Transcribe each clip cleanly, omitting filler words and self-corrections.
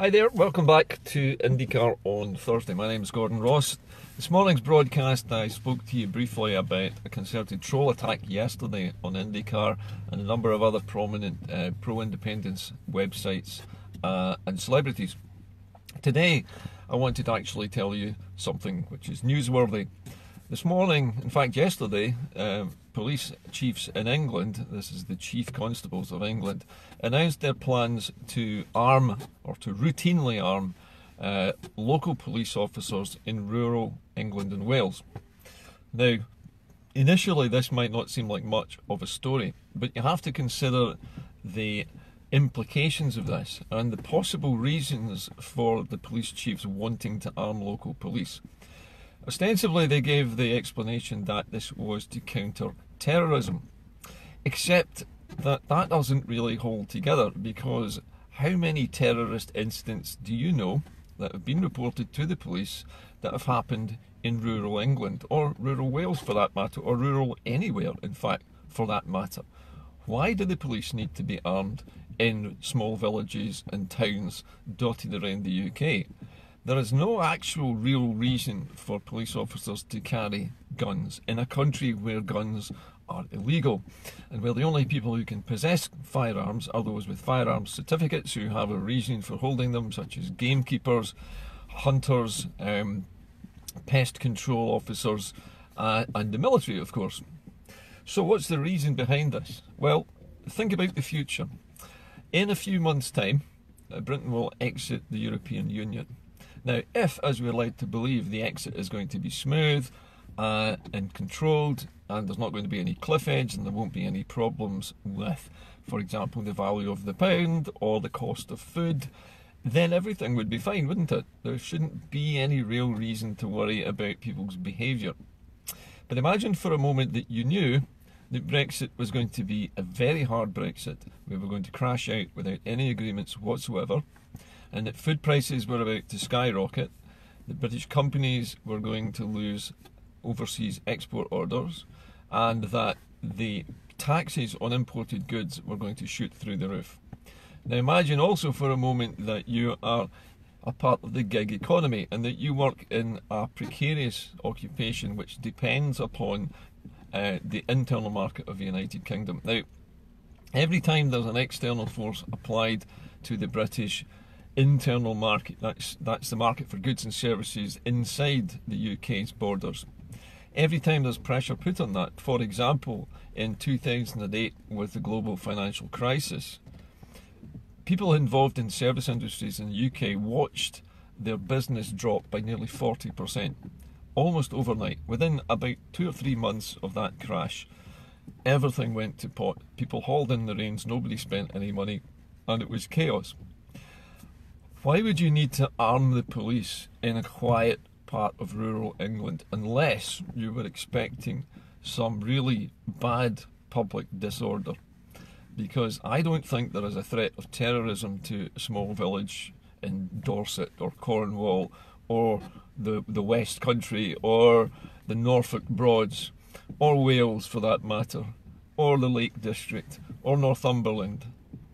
Hi there, welcome back to Indycar on Thursday. My name is Gordon Ross. This morning's broadcast I spoke to you briefly about a concerted troll attack yesterday on Indycar and a number of other prominent pro-independence websites and celebrities. Today I wanted to actually tell you something which is newsworthy. This morning, in fact yesterday, police chiefs in England, this is the chief constables of England, announced their plans to arm, or to routinely arm, local police officers in rural England and Wales. Now, initially this might not seem like much of a story, but you have to consider the implications of this and the possible reasons for the police chiefs wanting to arm local police. Ostensibly, they gave the explanation that this was to counter terrorism, except that that doesn't really hold together, because how many terrorist incidents do you know that have been reported to the police that have happened in rural England, or rural Wales for that matter, or rural anywhere, in fact, for that matter? Why do the police need to be armed in small villages and towns dotted around the UK? There is no actual real reason for police officers to carry guns in a country where guns are illegal and where the only people who can possess firearms are those with firearms certificates who have a reason for holding them, such as gamekeepers, hunters, pest control officers, and the military, of course. So what's the reason behind this? Well, think about the future. In a few months' time, Britain will exit the European Union. Now, if, as we're led to believe, the exit is going to be smooth and controlled, and there's not going to be any cliff edge, and there won't be any problems with, for example, the value of the pound or the cost of food, then everything would be fine, wouldn't it? There shouldn't be any real reason to worry about people's behaviour. But imagine for a moment that you knew that Brexit was going to be a very hard Brexit. We were going to crash out without any agreements whatsoever, and that food prices were about to skyrocket, that British companies were going to lose overseas export orders, and that the taxes on imported goods were going to shoot through the roof. Now imagine also for a moment that you are a part of the gig economy and that you work in a precarious occupation which depends upon the internal market of the United Kingdom. Now, every time there's an external force applied to the British internal market, that's the market for goods and services inside the UK's borders. Every time there's pressure put on that, for example, in 2008 with the global financial crisis, people involved in service industries in the UK watched their business drop by nearly 40%, almost overnight. Within about 2 or 3 months of that crash, everything went to pot. People hauled in the reins, nobody spent any money, and it was chaos. Why would you need to arm the police in a quiet part of rural England unless you were expecting some really bad public disorder? Because I don't think there is a threat of terrorism to a small village in Dorset or Cornwall or the West Country or the Norfolk Broads or Wales for that matter or the Lake District or Northumberland.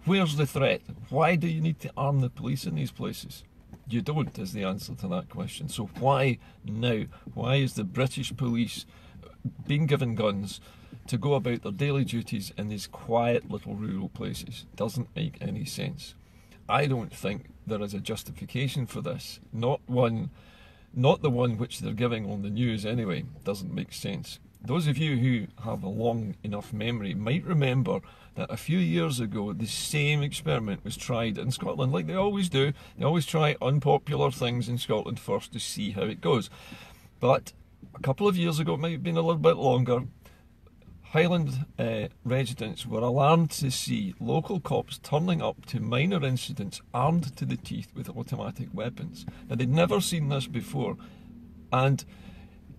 Where's the threat? Why do you need to arm the police in these places? You don't, is the answer to that question. So why now? Why is the British police being given guns to go about their daily duties in these quiet little rural places? Doesn't make any sense. I don't think there is a justification for this. Not the one which they're giving on the news anyway. Doesn't make sense. Those of you who have a long enough memory might remember that a few years ago the same experiment was tried in Scotland, like they always do. They always try unpopular things in Scotland first to see how it goes. But a couple of years ago, it might have been a little bit longer, Highland residents were alarmed to see local cops turning up to minor incidents armed to the teeth with automatic weapons. Now, they'd never seen this before, and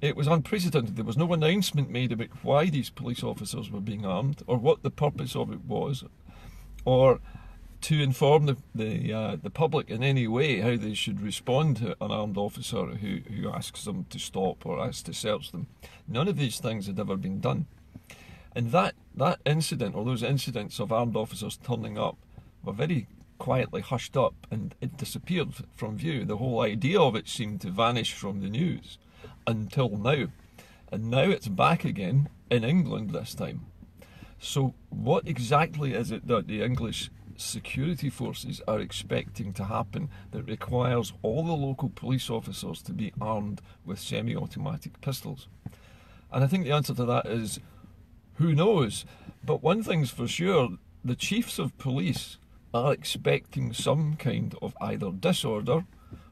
it was unprecedented. There was no announcement made about why these police officers were being armed or what the purpose of it was, or to inform the public in any way how they should respond to an armed officer who asks them to stop or asks to search them. None of these things had ever been done. And that incident, or those incidents of armed officers turning up, were very quietly hushed up and it disappeared from view. The whole idea of it seemed to vanish from the news until now. And now it's back again in England this time. So what exactly is it that the English security forces are expecting to happen that requires all the local police officers to be armed with semi-automatic pistols? And I think the answer to that is, who knows? But one thing's for sure, the chiefs of police are expecting some kind of either disorder,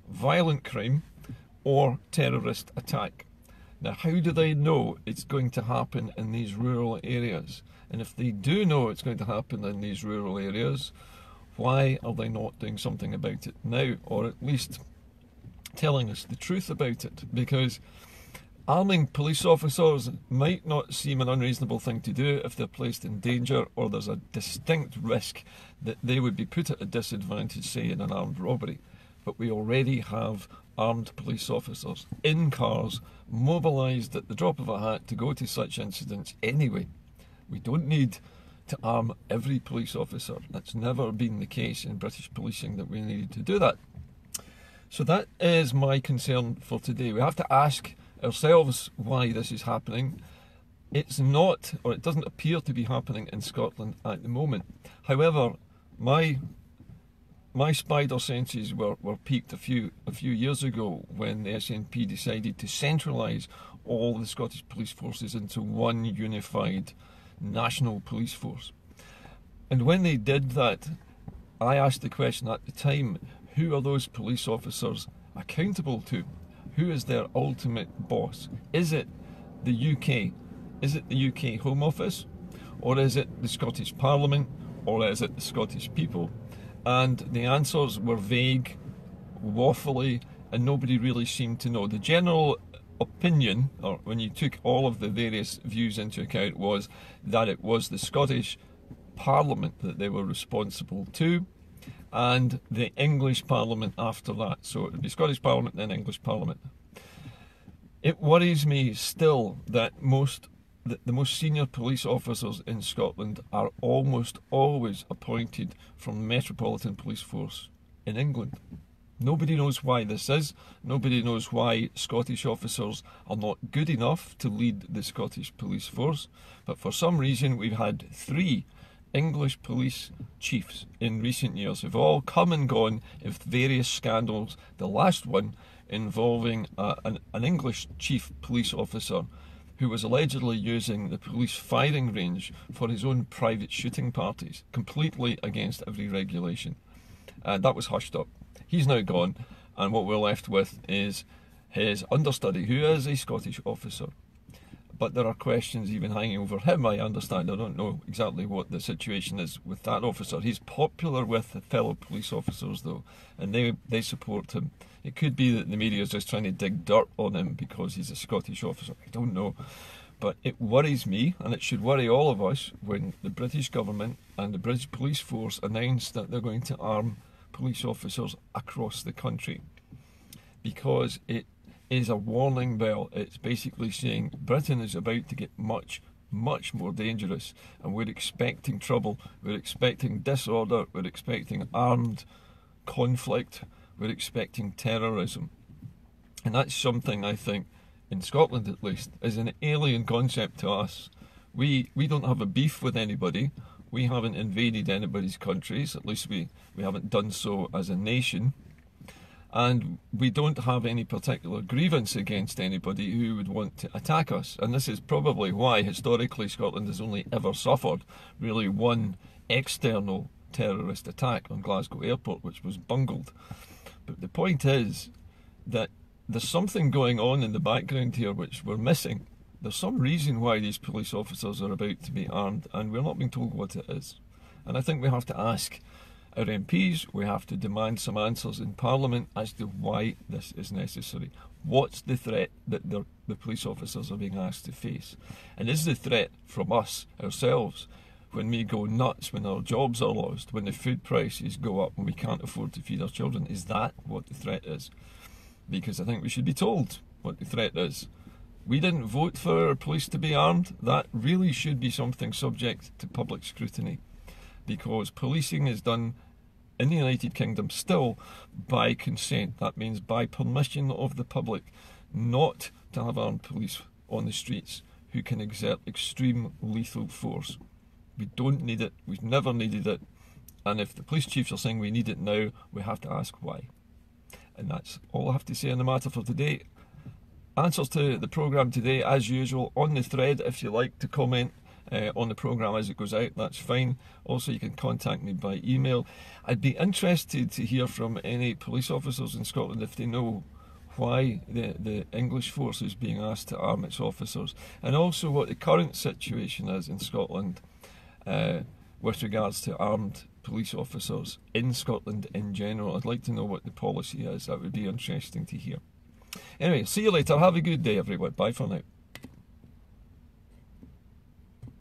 violent crime, or terrorist attack. Now, how do they know it's going to happen in these rural areas? And if they do know it's going to happen in these rural areas, why are they not doing something about it now? Or at least telling us the truth about it? Because arming police officers might not seem an unreasonable thing to do if they're placed in danger or there's a distinct risk that they would be put at a disadvantage, say, in an armed robbery. But we already have armed police officers in cars, mobilised at the drop of a hat to go to such incidents anyway. We don't need to arm every police officer. That's never been the case in British policing, that we needed to do that. So that is my concern for today. We have to ask ourselves why this is happening. It's not, or it doesn't appear to be happening in Scotland at the moment. However, my spider senses were piqued a few years ago when the SNP decided to centralise all the Scottish police forces into one unified national police force. And when they did that, I asked the question at the time, who are those police officers accountable to? Who is their ultimate boss? Is it the UK? Is it the UK Home Office? Or is it the Scottish Parliament? Or is it the Scottish people? And the answers were vague, waffly, and nobody really seemed to know. The general opinion, or when you took all of the various views into account, was that it was the Scottish Parliament that they were responsible to, and the English Parliament after that. So it would be Scottish Parliament, then English Parliament. It worries me still that the most senior police officers in Scotland are almost always appointed from the Metropolitan Police Force in England. Nobody knows why this is. Nobody knows why Scottish officers are not good enough to lead the Scottish police force. But for some reason, we've had 3 English police chiefs in recent years who've all come and gone with various scandals. The last one involving an English chief police officer who was allegedly using the police firing range for his own private shooting parties, completely against every regulation. That was hushed up. He's now gone, and what we're left with is his understudy, who is a Scottish officer. But there are questions even hanging over him, I understand. I don't know exactly what the situation is with that officer. He's popular with fellow police officers, though, and they support him. It could be that the media is just trying to dig dirt on him because he's a Scottish officer. I don't know. But it worries me, and it should worry all of us, when the British government and the British police force announce that they're going to arm police officers across the country, because it is a warning bell. It's basically saying Britain is about to get much, much more dangerous, and we're expecting trouble, we're expecting disorder, we're expecting armed conflict, we're expecting terrorism. And that's something, I think, in Scotland at least, is an alien concept to us. We don't have a beef with anybody. We haven't invaded anybody's countries, at least we haven't done so as a nation. And we don't have any particular grievance against anybody who would want to attack us. And this is probably why, historically, Scotland has only ever suffered really one external terrorist attack on Glasgow Airport, which was bungled. But the point is that there's something going on in the background here which we're missing. There's some reason why these police officers are about to be armed, and we're not being told what it is. And I think we have to ask our MPs, we have to demand some answers in Parliament as to why this is necessary. What's the threat that the police officers are being asked to face? And is the threat from us, ourselves, when we go nuts, when our jobs are lost, when the food prices go up and we can't afford to feed our children, is that what the threat is? Because I think we should be told what the threat is. We didn't vote for our police to be armed. That really should be something subject to public scrutiny, because policing is done in the United Kingdom still by consent. That means by permission of the public, not to have armed police on the streets who can exert extreme lethal force. We don't need it, we've never needed it, and if the police chiefs are saying we need it now, we have to ask why. And that's all I have to say on the matter for today. Answers to the programme today, as usual, on the thread. If you like to comment on the programme as it goes out, that's fine. Also, you can contact me by email. I'd be interested to hear from any police officers in Scotland if they know why the English force is being asked to arm its officers, and also what the current situation is in Scotland with regards to armed police officers in Scotland in general. I'd like to know what the policy is. That would be interesting to hear. Anyway, see you later. Have a good day, everyone. Bye for now.